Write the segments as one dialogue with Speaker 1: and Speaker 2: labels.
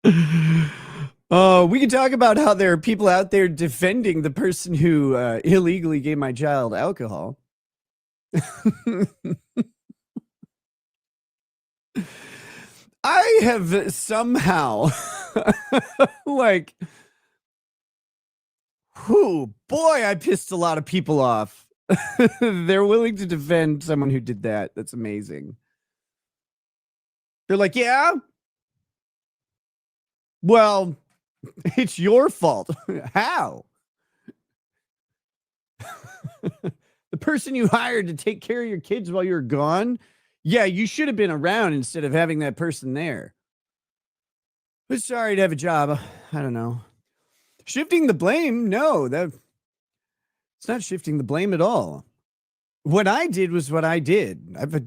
Speaker 1: We can talk about how there are people out there defending the person who illegally gave my child alcohol. I have somehow, like, whoo, boy, I pissed a lot of people off. They're willing to defend someone who did that. That's amazing. They're like, yeah, well, it's your fault. How? The person you hired to take care of your kids while you're gone? Yeah, you should have been around instead of having that person there. But sorry to have a job. I don't know. Shifting the blame? No, that it's not shifting the blame at all. What I did was what I did. I've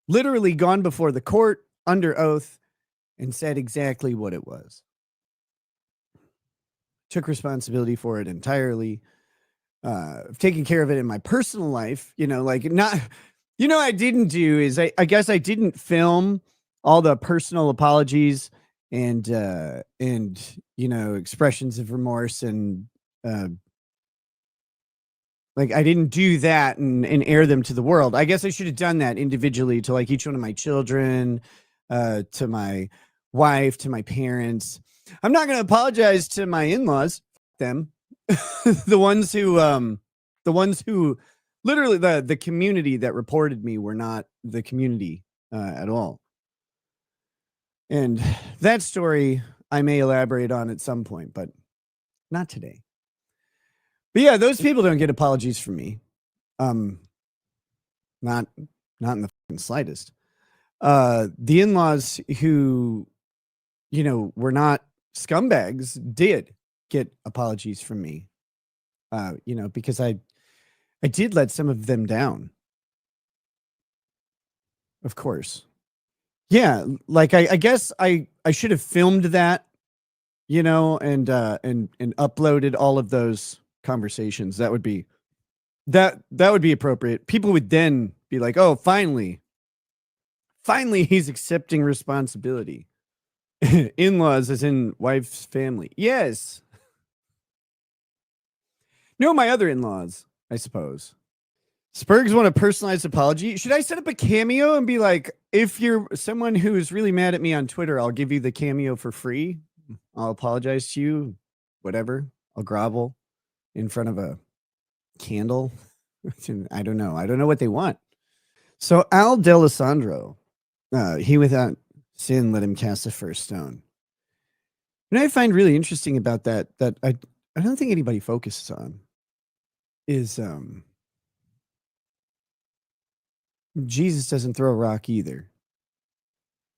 Speaker 1: literally gone before the court under oath and said exactly what it was. Took responsibility for it entirely. Taking care of it in my personal life, like not, I didn't do is I guess I didn't film all the personal apologies and expressions of remorse and like I didn't do that and air them to the world. I guess I should have done that individually to like each one of my children, to my wife, to my parents. I'm not going to apologize to my in-laws, them, the ones who literally the community that reported me were not the community at all. And that story I may elaborate on at some point, but not today. But yeah, those people don't get apologies from me. Not in the slightest. The in-laws who, were not scumbags did get apologies from me. Because I did let some of them down. Of course. Yeah, like I guess I should have filmed that, and uploaded all of those conversations. That would be appropriate. People would then be like, "Oh, finally he's accepting responsibility." In-laws as in wife's family. Yes. No, my other in-laws, I suppose. Spurgs want a personalized apology. Should I set up a cameo and be like, if you're someone who is really mad at me on Twitter, I'll give you the cameo for free. I'll apologize to you, whatever. I'll grovel in front of a candle. I don't know. I don't know what they want. So Al Delisandro, he without sin, let him cast the first stone. And I find really interesting about that I don't think anybody focuses on is Jesus doesn't throw a rock either.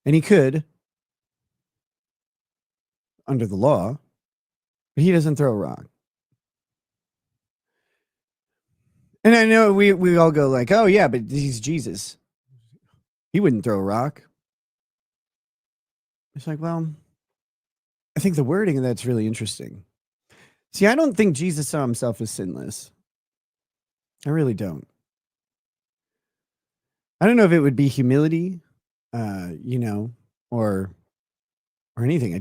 Speaker 1: And he could under the law, but he doesn't throw a rock. And I know we all go like, "Oh yeah, but he's Jesus. He wouldn't throw a rock." It's like, well, I think the wording of that's really interesting. See, I don't think Jesus saw himself as sinless. I really don't. I don't know if it would be humility, or anything. I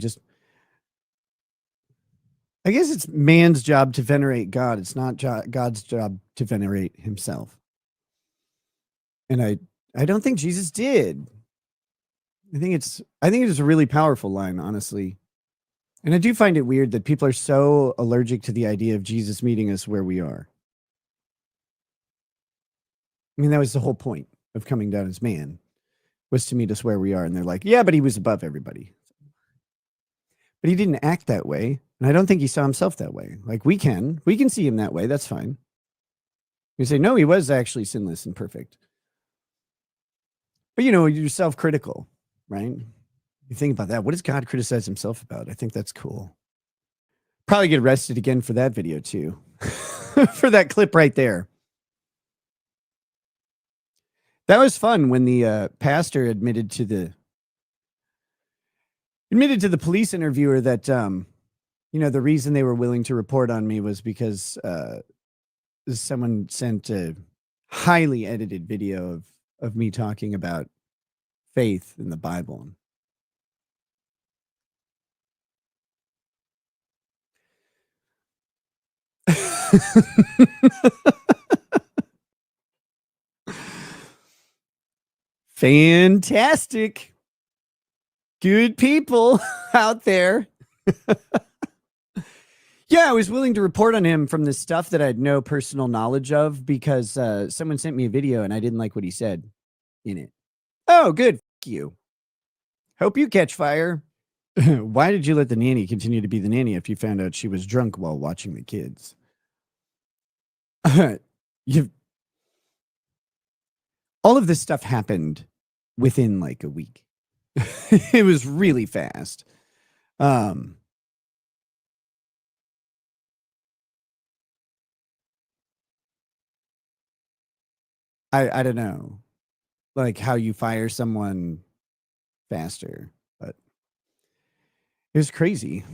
Speaker 1: guess it's man's job to venerate God. It's not God's job to venerate himself. And I don't think Jesus did. I think it is a really powerful line, honestly. And I do find it weird that people are so allergic to the idea of Jesus meeting us where we are. I mean, that was the whole point of coming down as man, was to meet us where we are. And they're like, yeah, but he was above everybody. But he didn't act that way. And I don't think he saw himself that way. Like we can see him that way. That's fine. You say, no, he was actually sinless and perfect. But you're self-critical, right? You think about that. What does God criticize himself about? I think that's cool. Probably get arrested again for that video too. For that clip right there. That was fun when the pastor admitted to the police interviewer that the reason they were willing to report on me was because someone sent a highly edited video of me talking about faith in the Bible. Fantastic. Good people out there. Yeah, I was willing to report on him from the stuff that I had no personal knowledge of because someone sent me a video and I didn't like what he said in it. Oh, good. F you. Hope you catch fire. Why did you let the nanny continue to be the nanny if you found out she was drunk while watching the kids? you All of this stuff happened within like a week. It was really fast. Um, I don't know, like how you fire someone faster, but it was crazy.